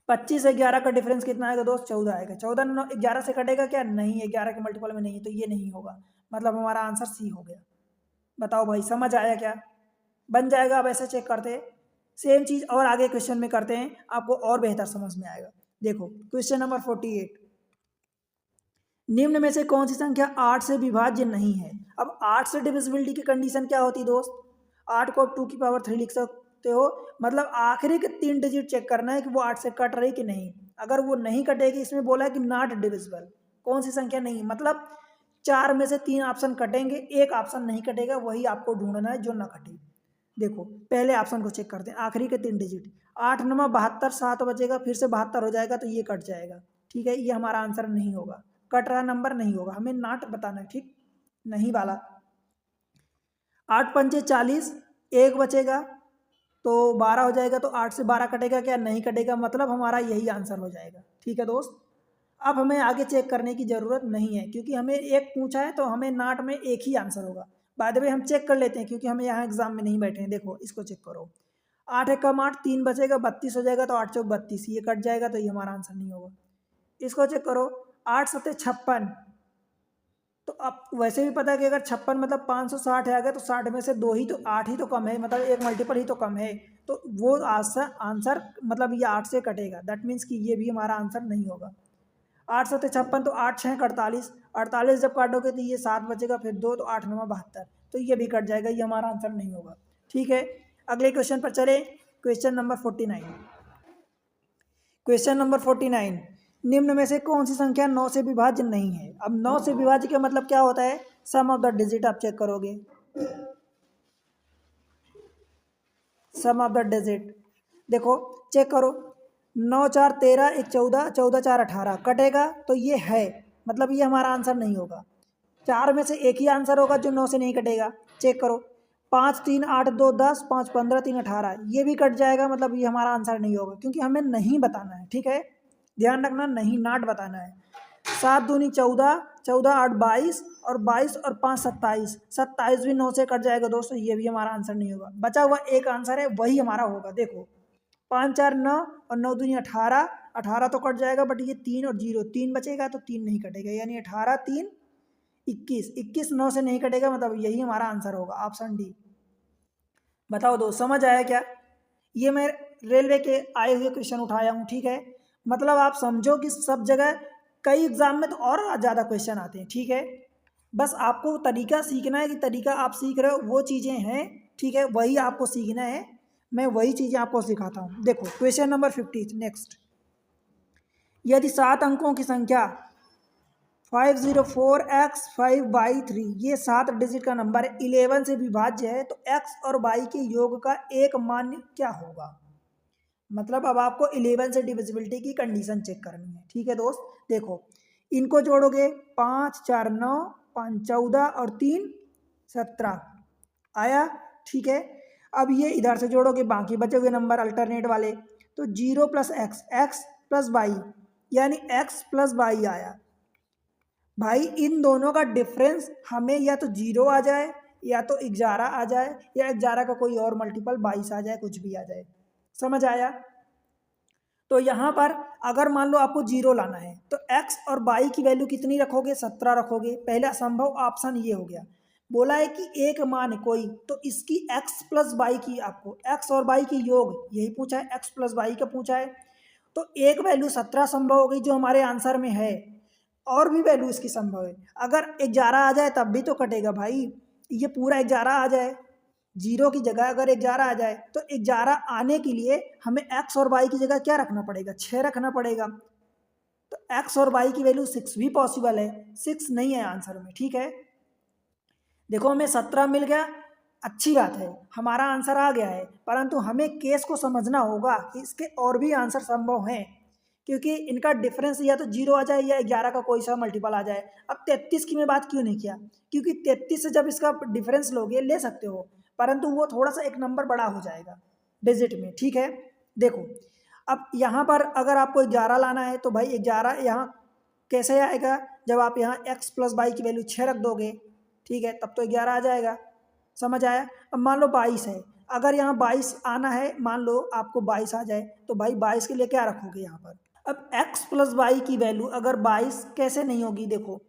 Speaker 1: 25 से 11 का डिफरेंस कितना आएगा दोस्त, 14 आएगा। 14 11 से कटेगा क्या, नहीं, 11 के मल्टीपल में नहीं है, तो ये नहीं होगा, मतलब हमारा आंसर सी हो गया। बताओ भाई समझ आया क्या, बन जाएगा। अब ऐसे चेक करते हैं, सेम चीज़ और आगे क्वेश्चन में करते हैं, आपको और बेहतर समझ में आएगा। देखो क्वेश्चन नंबर 48, निम्न में से कौन सी संख्या 8 से विभाज्य नहीं है। अब 8 से डिविजिबिलिटी की कंडीशन क्या होती है दोस्त, 8 को 2 की पावर 3 लिख सकते हो, मतलब आखिरी के 3 डिजिट चेक करना है कि वो 8 से कट रही कि नहीं। अगर वो नहीं कटेगी, इसमें बोला है कि नॉट डिविजिबल, कौन सी संख्या नहीं, मतलब 4 में से 3 ऑप्शन कटेंगे, एक ऑप्शन नहीं कटेगा, वही आपको ढूंढना है जो ना कटे। देखो पहले ऑप्शन को चेक करते हैं, आखिरी के 3 डिजिट, 8 9 72, 7 बचेगा, फिर से 72 हो जाएगा, तो ये कट जाएगा, ठीक है। ये हमारा आंसर नहीं होगा, कट रहा नंबर नहीं होगा, हमें नॉट बताना है, ठीक, नहीं वाला। 8 पंचे 40, एक बचेगा तो 12 हो जाएगा, तो 8 से 12 कटेगा क्या, नहीं कटेगा, मतलब हमारा यही आंसर हो जाएगा, ठीक है दोस्त। अब हमें आगे चेक करने की ज़रूरत नहीं है, क्योंकि हमें एक पूछा है, तो हमें नॉट में एक ही आंसर होगा। बाय द वे हम चेक कर लेते हैं, क्योंकि हम यहाँ एग्जाम में नहीं बैठे हैं। देखो इसको चेक करो, 8 एक कम 8, 3 बचेगा, 32 हो जाएगा, तो 8 चौक 32, ये कट जाएगा, तो ये हमारा आंसर नहीं होगा। इसको चेक करो, 8 सत्ते 56, तो अब वैसे भी पता है कि अगर 56 मतलब 560 है, अगर तो 60 में से 2 ही तो 8 ही तो कम है, मतलब एक मल्टीपल ही तो कम है, तो वो आंसर मतलब ये 8 से कटेगा, दैट मीन्स कि ये भी हमारा आंसर नहीं होगा। 8 सत्ते 56, तो 8 6 48, 48 जब काटोगे तो ये 7 बचेगा, फिर 2, तो 8 9 72, तो ये भी कट जाएगा, ये हमारा आंसर नहीं होगा, ठीक है। अगले क्वेश्चन पर चले, क्वेश्चन नंबर 49। क्वेश्चन नंबर 49, निम्न में से कौन सी संख्या 9 से विभाज्य नहीं है। अब 9 से विभाज्य का मतलब क्या होता है, सम ऑफ द डिजिट आप चेक करोगे, सम ऑफ द डिजिट, देखो चेक करो, 9 4 13, 1 14, 14 4 18 कटेगा, तो ये है, मतलब ये हमारा आंसर नहीं होगा। 4 में से एक ही आंसर होगा जो 9 से नहीं कटेगा, चेक करो, 5 3 8 2 10, 5 15 3 18, ये भी कट जाएगा, मतलब ये हमारा आंसर नहीं होगा, क्योंकि हमें नहीं बताना है, ठीक है, ध्यान रखना, नहीं नॉट बताना है। 7 दूनी 14, 14 8 22, और 22 और 5 27, 27 भी 9 से कट जाएगा दोस्तों, ये भी हमारा आंसर नहीं होगा। बचा हुआ एक आंसर है, वही हमारा होगा। देखो 5 4 9 और 9 दूनी 18, 18 तो कट जाएगा, बट ये 3 और 0, 3 बचेगा, तो 3 नहीं कटेगा, यानी 18 3 21, 21 9 से नहीं कटेगा, मतलब यही हमारा आंसर होगा, ऑप्शन डी। बताओ दोस्त समझ आया क्या, ये मैं रेलवे के आए हुए क्वेश्चन उठाया हूँ, ठीक है। मतलब आप समझो कि सब जगह कई एग्जाम में तो और ज़्यादा क्वेश्चन आते हैं, ठीक है। बस आपको तरीका सीखना है कि तरीका आप सीख रहे हो वो चीज़ें हैं, ठीक है, वही आपको सीखना है, मैं वही चीज़ें आपको सिखाता हूँ। देखो क्वेश्चन नंबर 50 नेक्स्ट, यदि 7 अंकों की संख्या 504x 5/3, ये 7 डिजिट का नंबर है, 11 से विभाज्य है, तो x और y के योग का एक मान क्या होगा। मतलब अब आपको 11 से डिविजिबिलिटी की कंडीशन चेक करनी है, ठीक है दोस्त। देखो इनको जोड़ोगे, 5 4 9, 5 14 और 3 17 आया, ठीक है। अब ये इधर से जोड़ोगे, बाकी बचे हुए नंबर अल्टरनेट वाले, तो 0 + x, x + y, यानी x + y आया। भाई इन दोनों का डिफरेंस हमें या तो 0 आ जाए, या तो 11 आ जाए, या 11 का कोई और मल्टीपल 22 आ जाए, कुछ भी आ जाए, समझ आया। तो यहाँ पर अगर मान लो आपको 0 लाना है तो x और y की वैल्यू कितनी रखोगे, 17 रखोगे। पहला संभव ऑप्शन ये हो गया। बोला है कि एक मान कोई, तो इसकी x प्लस वाई की, आपको x और y की योग यही पूछा है, x प्लस वाई का पूछा है। तो एक वैल्यू 17 संभव हो गई जो हमारे आंसर में है, और भी वैल्यू इसकी संभव है। अगर 11 आ जाए तब भी तो कटेगा भाई, ये पूरा 11 आ जाए, 0 की जगह अगर 11 आ जाए तो 11 आने के लिए हमें x और y की जगह क्या रखना पड़ेगा, 6 रखना पड़ेगा। तो x और y की वैल्यू 6 भी पॉसिबल है, 6 नहीं है आंसर में, ठीक है। देखो हमें 17 मिल गया, अच्छी बात है, हमारा आंसर आ गया है, परंतु हमें केस को समझना होगा कि इसके और भी आंसर संभव हैं, क्योंकि इनका डिफरेंस या तो 0 आ जाए या 11 का कोई सा मल्टीपल आ जाए। अब 33 की मैं बात क्यों नहीं किया, क्योंकि 33 से जब इसका डिफरेंस लोगे ले सकते हो, परंतु वो थोड़ा सा एक नंबर बड़ा हो जाएगा डिजिट में, ठीक है। देखो अब यहाँ पर अगर आपको 11 लाना है तो भाई 11 यहाँ कैसे आएगा, जब आप यहाँ x प्लस वाई की वैल्यू 6 रख दोगे, ठीक है, तब तो 11 आ जाएगा। समझ आया। अब मान लो 22 है, अगर यहाँ 22 आना है, मान लो आपको 22 आ जाए तो भाई 22 के लिए क्या रखोगे यहाँ पर। अब x प्लस वाई की वैल्यू अगर 22 कैसे नहीं होगी, देखो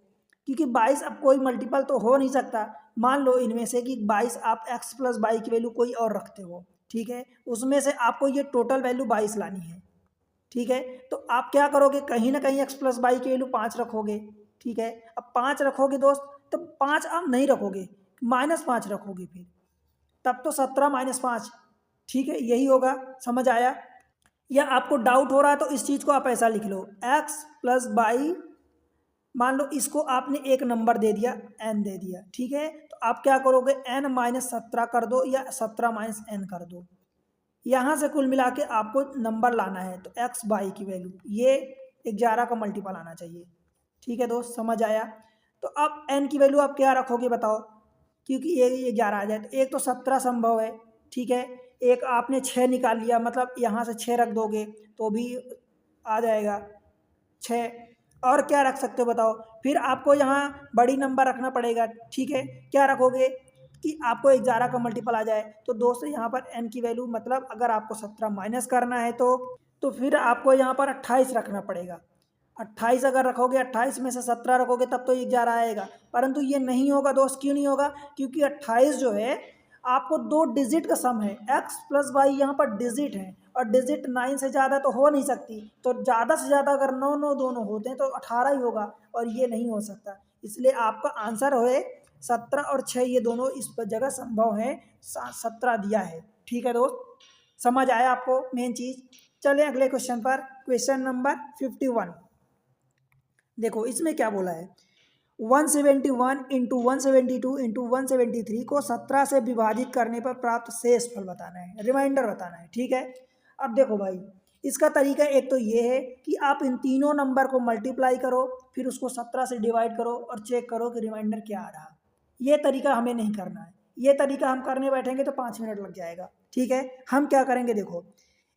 Speaker 1: क्योंकि 22 अब कोई मल्टीपल तो हो नहीं सकता। मान लो इनमें से कि 22 आप x प्लस वाई की वैल्यू कोई और रखते हो, ठीक है, उसमें से आपको ये टोटल वैल्यू 22 लानी है, ठीक है। तो आप क्या करोगे, कहीं ना कहीं x प्लस वाई की वैल्यू 5 रखोगे, ठीक है। अब 5 रखोगे दोस्त, तो 5 आप नहीं रखोगे, -5 रखोगे, फिर तब तो 17 -5, ठीक है, यही होगा। समझ आया। या आपको डाउट हो रहा है तो इस चीज़ को आप ऐसा लिख लो, x प्लस वाई, मान लो इसको आपने एक नंबर दे दिया, n दे दिया, ठीक है, तो आप क्या करोगे, n-17 कर दो या 17 - n कर दो। यहाँ से कुल मिला के आपको नंबर लाना है, तो x वाई की वैल्यू ये 11 का मल्टीपल आना चाहिए, ठीक है दोस्त, समझ आया। तो अब n की वैल्यू आप क्या रखोगे बताओ, क्योंकि ये 11 आ जाए तो एक तो 17 संभव है, ठीक है, एक आपने 6 निकाल लिया, मतलब यहाँ से 6 रख दोगे तो भी आ जाएगा 6। और क्या रख सकते हो बताओ, फिर आपको यहाँ बड़ी नंबर रखना पड़ेगा, ठीक है। क्या रखोगे कि आपको 11 का मल्टीपल आ जाए, तो दोस्तों यहाँ पर n की वैल्यू, मतलब अगर आपको 17 माइनस करना है तो फिर आपको यहाँ पर 28 रखना पड़ेगा। 28 अगर रखोगे, 28 में से 17 रखोगे तब तो 11 आएगा, परंतु ये नहीं होगा दोस्त। क्यों नहीं होगा, क्योंकि 28 जो है आपको 2 डिजिट का सम है, x प्लस वाई यहाँ पर डिजिट है, और डिजिट 9 से ज़्यादा तो हो नहीं सकती, तो ज़्यादा से ज़्यादा अगर 9 दोनों होते हैं तो 18 ही होगा, और ये नहीं हो सकता। इसलिए आपका आंसर है 17 और 6, ये दोनों इस जगह संभव है, 17 दिया है, ठीक है दोस्त। समझ आया आपको मेन चीज़। चलें अगले क्वेश्चन पर, क्वेश्चन नंबर 51। देखो इसमें क्या बोला है, 171 इंटू 172 इंटू 173 को 17 से विभाजित करने पर प्राप्त शेष फल बताना है, रिमाइंडर बताना है, ठीक है। अब देखो भाई, इसका तरीका एक तो ये है कि आप इन तीनों नंबर को मल्टीप्लाई करो, फिर उसको 17 से डिवाइड करो और चेक करो कि रिमाइंडर क्या आ रहा। ये तरीका हमें नहीं करना है, ये तरीका हम करने बैठेंगे तो 5 मिनट लग जाएगा, ठीक है। हम क्या करेंगे, देखो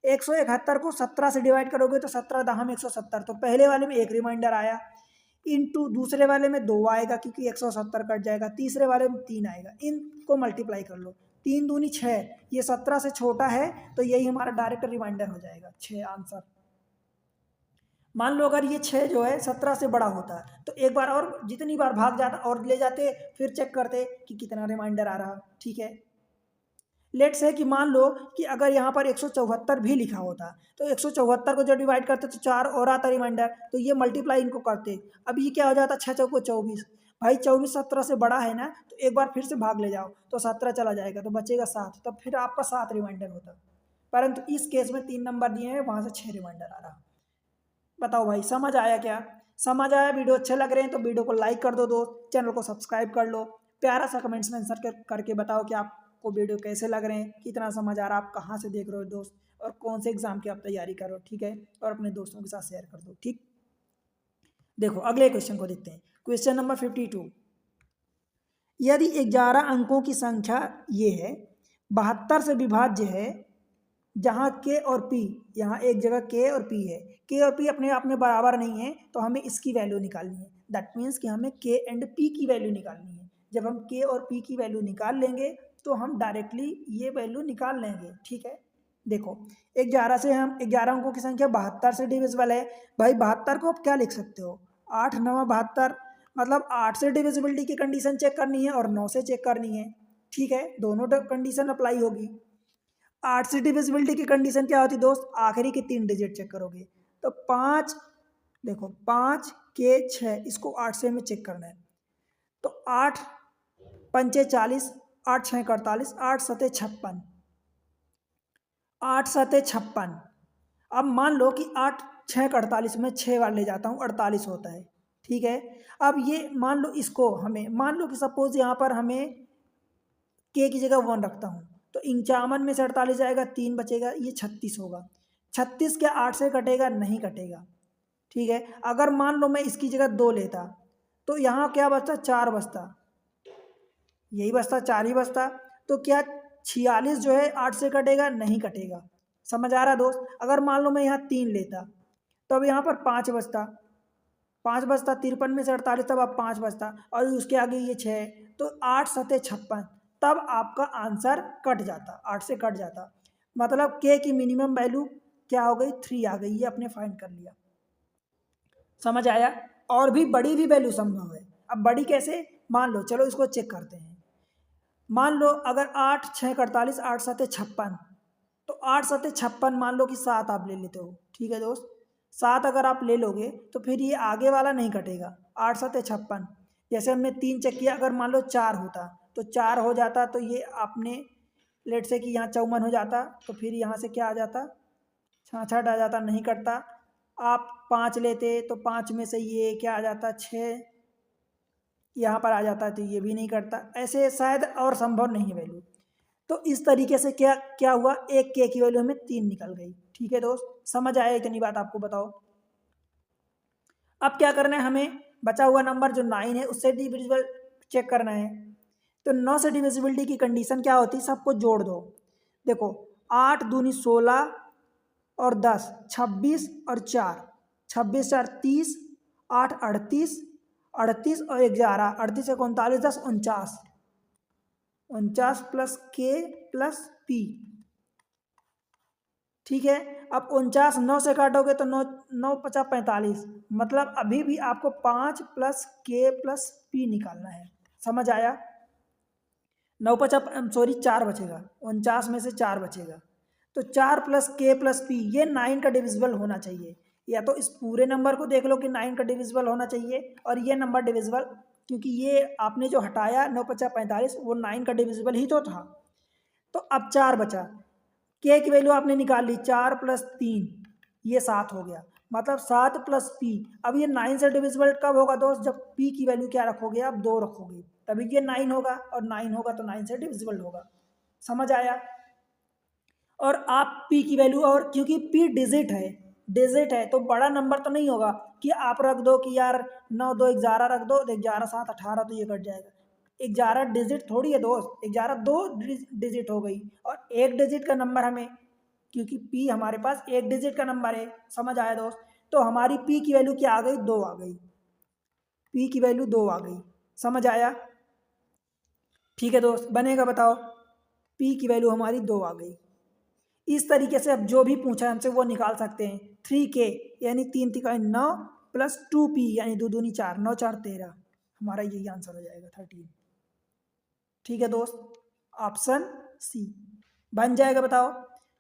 Speaker 1: 171 को 17 से डिवाइड करोगे तो 17 दहम 170, तो पहले वाले में एक रिमाइंडर आया, इनटू दूसरे वाले में 2 आएगा क्योंकि 170 कट जाएगा, तीसरे वाले में 3 आएगा, इनको मल्टीप्लाई कर लो, 3 दूनी 6, ये 17 से छोटा है तो यही हमारा डायरेक्ट रिमाइंडर हो जाएगा 6 आंसर। मान लो अगर ये 6 जो है 17 से बड़ा होता तो एक बार और जितनी बार भाग जाता और ले जाते, फिर चेक करते कि कितना रिमाइंडर आ रहा, ठीक है। लेट्स है कि मान लो कि अगर यहाँ पर 174 भी लिखा होता तो 174 को जब डिवाइड करते तो 4 और आता रिमाइंडर, तो ये मल्टीप्लाई इनको करते, अब ये क्या हो जाता, 6 चौको 24, भाई 24 17 से बड़ा है ना, तो एक बार फिर से भाग ले जाओ तो 17 चला जाएगा तो बचेगा 7, तब फिर आपका 7 रिमाइंडर होता। परंतु इस केस में 3 नंबर दिए हैं, वहाँ से 6 रिमाइंडर आ रहा। बताओ भाई समझ आया क्या, समझ आया। वीडियो अच्छे लग रहे हैं तो वीडियो को लाइक कर दो दोस्त, चैनल को सब्सक्राइब कर लो, प्यारा सा कमेंट्स में आंसर करके बताओ कि आपको वीडियो कैसे लग रहे हैं, कितना समझ आ रहा है, आप कहाँ से देख रहे हो दोस्त, और कौन से एग्जाम की आप तैयारी करो, ठीक है, और अपने दोस्तों के साथ शेयर कर दो, ठीक। देखो अगले क्वेश्चन को देखते हैं, क्वेश्चन नंबर 52। यदि 11 अंकों की संख्या ये है, 72 से विभाज्य है, जहाँ के और पी, यहाँ एक जगह के और पी है, के और पी अपने आप में बराबर नहीं है, तो हमें इसकी वैल्यू निकालनी है। दैट मीन्स कि हमें के एंड पी की वैल्यू निकालनी है। जब हम के और पी की वैल्यू निकाल लेंगे तो हम डायरेक्टली ये वैल्यू निकाल लेंगे, ठीक है। देखो 11 से हम 11 अंकों की संख्या 72 से डिविजिबल है। भाई 72 को आप क्या लिख सकते हो, 8 9 72, मतलब 8 से डिविजिबिलिटी की कंडीशन चेक करनी है और 9 से चेक करनी है। ठीक है, दोनों कंडीशन अप्लाई होगी। 8 से डिविजिबिलिटी की कंडीशन क्या होती दोस्त, आखिरी की 3 डिजिट चेक करोगे। तो 5, देखो 5 के 6, इसको 8 से हमें चेक करना है। तो 8 पंचे 40, 8 6 48, 8 सते 56, 8 सते 56। अब मान लो कि 8 6 48 में 6 बार ले जाता हूँ, 48 होता है। ठीक है, अब ये मान लो, इसको हमें मान लो कि सपोज यहाँ पर हमें के की जगह 1 रखता हूँ, तो 51 में से 48 जाएगा, 3 बचेगा, ये 36 होगा। 36 क्या 8 से कटेगा, नहीं कटेगा। ठीक है, अगर मान लो मैं इसकी जगह 2 लेता, तो यहाँ क्या बचता, 4 बचता, यही बचता, 4 ही बचता। तो क्या 46 जो है 8 से कटेगा, नहीं कटेगा। समझ आ रहा दोस्त। अगर मान लो मैं यहाँ 3 लेता, तो अब यहाँ पर 5 बचता, 5 बचता, 53 में से 48, तब अब 5 बचता, और उसके आगे ये 6, तो 8 सते 56, तब आपका आंसर कट जाता, 8 से कट जाता। मतलब के की मिनिमम वैल्यू क्या हो गई, 3 आ गई, ये आपने फाइंड कर लिया। समझ आया। और भी बड़ी भी वैल्यू संभव है। अब बड़ी कैसे, मान लो, चलो इसको चेक करते हैं। मान लो अगर 8 6 48, 8 सते 56, तो 8 सते 56 मान लो कि 7 आप ले लेते हो। ठीक है दोस्त, 7 अगर आप ले लोगे तो फिर ये आगे वाला नहीं कटेगा, 8 सते 56। जैसे हमने 3 चेक किया, अगर मान लो 4 होता तो 4 हो जाता, तो ये आपने लेट से कि यहाँ 54 हो जाता, तो फिर यहाँ से क्या आ जाता, 66 आ जाता, नहीं कटता। आप 5 लेते तो 5 में से ये क्या आ जाता, 6 यहाँ पर आ जाता है, तो ये भी नहीं करता। ऐसे शायद और संभव नहीं है वैल्यू। तो इस तरीके से क्या क्या हुआ, एक के की वैल्यू हमें 3 निकल गई। ठीक है दोस्त, समझ आया इतनी बात आपको, बताओ। अब क्या करना है हमें, बचा हुआ नंबर जो 9 है उससे डिविजिबल चेक करना है। तो 9 से डिविजिबिलिटी की कंडीशन क्या होती है, सबको जोड़ दो। देखो 8 दूनी 16 और 10 26 और 4, 26 4 30, 8 38, 38 और 11, 38 एक 39, 10 49, 49 प्लस के प्लस पी। ठीक है, अब 49 9 से काटोगे तो 9 9 50 45, मतलब अभी भी आपको 5 प्लस के प्लस पी निकालना है। समझ आया। 9 50 सॉरी 4 बचेगा, 49 में से 4 बचेगा, तो 4 प्लस के प्लस पी, ये 9 का डिविजिबल होना चाहिए। या तो इस पूरे नंबर को देख लो कि 9 का डिविजिबल होना चाहिए, और ये नंबर डिविजिबल, क्योंकि ये आपने जो हटाया 9 50 45, वो 9 का डिविजिबल ही तो था। तो अब 4 बचा, के की वैल्यू आपने निकाल ली, 4 प्लस 3, ये 7 हो गया, मतलब 7 प्लस पी। अब ये 9 से डिविजिबल कब होगा दोस्त, जब पी की वैल्यू क्या रखोगे आप, 2 रखोगे, तभी ये 9 होगा, और 9 होगा तो 9 से डिविजिबल होगा। समझ आया। और आप पी की वैल्यू, और क्योंकि पी डिजिट है तो बड़ा नंबर तो नहीं होगा कि आप रख दो कि यार 9 2 11 रख दो, 11 7 18, तो ये कट जाएगा। 11 डिजिट थोड़ी है दोस्त, 11 दो डिजिट हो गई, और एक डिजिट का नंबर हमें, क्योंकि पी हमारे पास एक डिजिट का नंबर है। समझ आया दोस्त। तो हमारी पी की वैल्यू क्या आ गई, 2 आ गई, पी की वैल्यू 2 आ गई। समझ आया। ठीक है दोस्त, बनेगा, बताओ। पी की वैल्यू हमारी 2 आ गई। इस तरीके से अब जो भी पूछा हमसे वो निकाल सकते हैं। 3K यानी 3 तिकाई 9 प्लस 2P यानी 2 दूनी 4, 9 4 13, हमारा यही आंसर हो जाएगा 13। ठीक है दोस्त, ऑप्शन सी बन जाएगा, बताओ।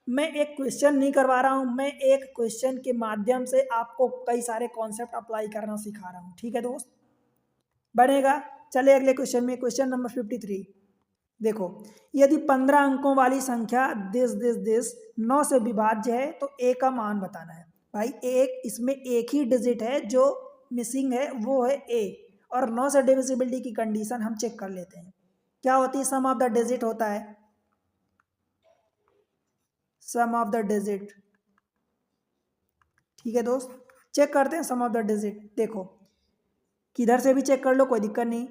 Speaker 1: मैं एक क्वेश्चन नहीं करवा रहा हूँ, मैं एक क्वेश्चन के माध्यम से आपको कई सारे कॉन्सेप्ट अप्लाई करना सिखा रहा हूँ। ठीक है दोस्त, बनेगा। चले अगले क्वेश्चन में, क्वेश्चन नंबर 53। देखो, यदि 15 अंकों वाली संख्या दिस 9 से विभाज्य है तो ए का मान बताना है। भाई एक इसमें एक ही डिजिट है जो मिसिंग है, वो है ए। और 9 से डिविजिबिलिटी की कंडीशन हम चेक कर लेते हैं। क्या होती है, सम ऑफ द डिजिट होता है, सम ऑफ द डिजिट। ठीक है दोस्त, चेक करते हैं सम ऑफ द डिजिट। देखो किधर से भी चेक कर लो, कोई दिक्कत नहीं।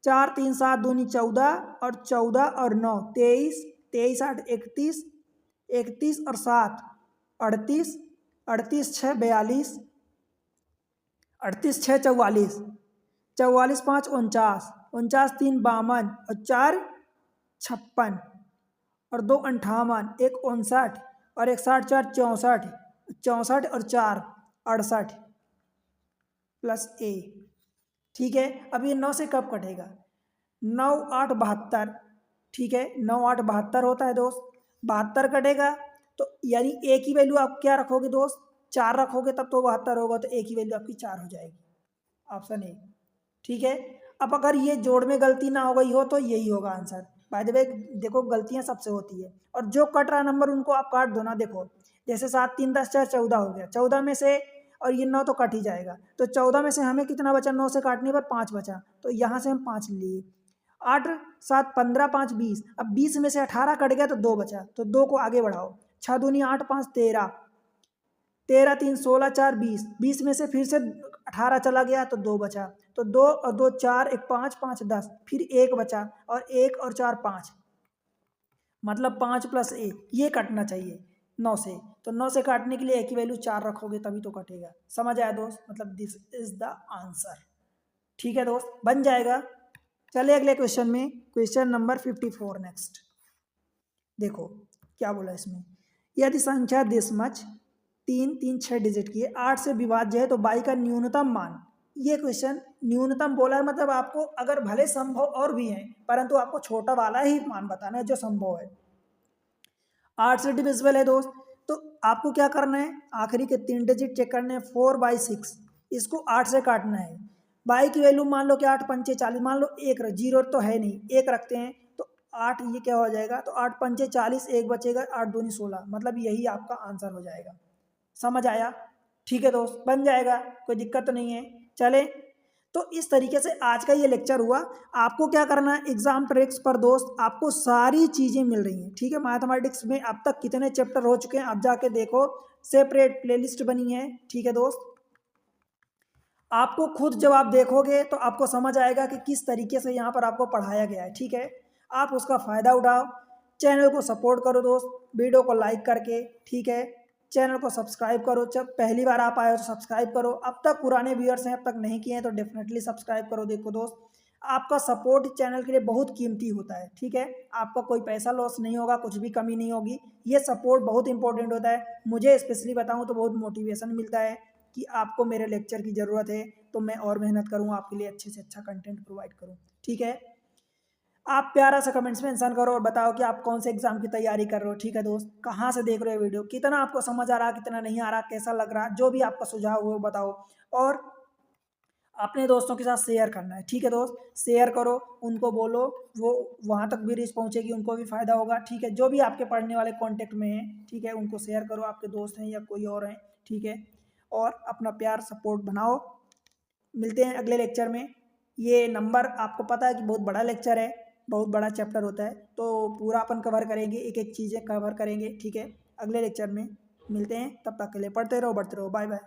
Speaker 1: 4 3 7 दूनी 14, और 14 और 9 23, 23 8 31, 31 और 7 38, 38 6 42, 38 6 44, 44 5 49, 49 3 52, और 4 56, और 2 58, 1 59, और 61 4 64, 64 और 4 68 प्लस ए। ठीक है, अब ये 9 से कब कटेगा? 9 8 72। ठीक है, 9 8 72 होता है दोस्त, 72 कटेगा तो यानी ए की वैल्यू आप क्या रखोगे दोस्त? 4 रखोगे तब तो 72 होगा, तो ए की वैल्यू आपकी 4 हो जाएगी, ऑप्शन ए। ठीक है, अब अगर ये जोड़ में गलती ना हो गई हो तो यही होगा आंसर। बाय द वे देखो गलतियां सबसे होती है, और जो कट रहा नंबर उनको आप काट दो ना। देखो जैसे 7 3 10 4 14 हो गया, 14 में से और ये 9 तो कट ही जाएगा, तो 14 में से हमें कितना बचा? 9 से काटने पर 5 बचा, तो यहाँ से हम 5 लिए। 8 7 15 5 20, अब 20 में से 18 कट गया तो 2 बचा, तो 2 को आगे बढ़ाओ। 6 दूनी 8 5 13, 13 3 16 4 20, 20 में से फिर से 18 चला गया तो 2 बचा, तो 2 और 2 4 1 5 5 10, फिर 1 बचा, और 1 और 4 5, मतलब 5 प्लस 1 ये कटना चाहिए 9 से। तो 9 से काटने के लिए ए की वैल्यू 4 रखोगे तभी तो कटेगा। समझ आया दोस्त? मतलब दिस इज द आंसर। ठीक है दोस्त, बन जाएगा। चले अगले क्वेश्चन में, क्वेश्चन नंबर 54 नेक्स्ट। देखो क्या बोला इसमें, यदि संख्या दशमलव 3 3 6 डिजिट की है, 8 से विभाज्य है तो y का न्यूनतम मान। ये क्वेश्चन न्यूनतम बोला है, मतलब आपको अगर भले संभव और भी हैं परंतु आपको छोटा वाला ही मान बताना है जो संभव है। 8 से डिविजिबल है दोस्त, तो आपको क्या करना है? आखिरी के 3 डिजिट चेक करने हैं। 4/6 इसको 8 से काटना है। बाई की वैल्यू मान लो कि 8 पंचे 40, मान लो 1 जीरो तो है नहीं, 1 रखते हैं तो 8 ये क्या हो जाएगा? तो 8 पंचे 40, 1 बचेगा, 8 दूनी 16, मतलब यही आपका आंसर हो जाएगा। समझ आया? ठीक है दोस्त, बन जाएगा, कोई दिक्कत तो नहीं है। चले, तो इस तरीके से आज का ये लेक्चर हुआ। आपको क्या करना है? एग्जाम ट्रिक्स पर दोस्त आपको सारी चीज़ें मिल रही हैं। ठीक है, मैथमेटिक्स में अब तक कितने चैप्टर हो चुके हैं आप जाके देखो, सेपरेट प्लेलिस्ट बनी है। ठीक है दोस्त, आपको खुद जब आप देखोगे तो आपको समझ आएगा कि किस तरीके से यहाँ पर आपको पढ़ाया गया है। ठीक है, आप उसका फ़ायदा उठाओ, चैनल को सपोर्ट करो दोस्त, वीडियो को लाइक करके। ठीक है, चैनल को सब्सक्राइब करो, जब पहली बार आप आए हो तो सब्सक्राइब करो। अब तक पुराने व्यूअर्स हैं अब तक नहीं किए हैं तो डेफिनेटली सब्सक्राइब करो। देखो दोस्त, आपका सपोर्ट चैनल के लिए बहुत कीमती होता है। ठीक है, आपका कोई पैसा लॉस नहीं होगा, कुछ भी कमी नहीं होगी, ये सपोर्ट बहुत इंपॉर्टेंट होता है। मुझे स्पेशली बताऊँ तो बहुत मोटिवेशन मिलता है कि आपको मेरे लेक्चर की ज़रूरत है, तो मैं और मेहनत करूँ आपके लिए, अच्छे से अच्छा कंटेंट प्रोवाइड करूँ। ठीक है, आप प्यारा सा कमेंट्स में मेंशन करो और बताओ कि आप कौन से एग्जाम की तैयारी कर रहे हो। ठीक है दोस्त, कहाँ से देख रहे हो वीडियो, कितना आपको समझ आ रहा, कितना नहीं आ रहा, कैसा लग रहा, जो भी आपका सुझाव हो बताओ, और अपने दोस्तों के साथ शेयर करना है। ठीक है दोस्त, शेयर करो, उनको बोलो, वो वहाँ तक भी रीच पहुँचेगी, उनको भी फ़ायदा होगा। ठीक है, जो भी आपके पढ़ने वाले कॉन्टेक्ट में हैं, ठीक है, उनको शेयर करो, आपके दोस्त हैं या कोई और हैं। ठीक है, और अपना प्यार सपोर्ट बनाओ। मिलते हैं अगले लेक्चर में। ये नंबर आपको पता है कि बहुत बड़ा लेक्चर है, बहुत बड़ा चैप्टर होता है, तो पूरा अपन कवर करेंगे, एक एक चीज़ें कवर करेंगे। ठीक है, अगले लेक्चर में मिलते हैं, तब तक के लिए पढ़ते रहो, बढ़ते रहो, बाय बाय।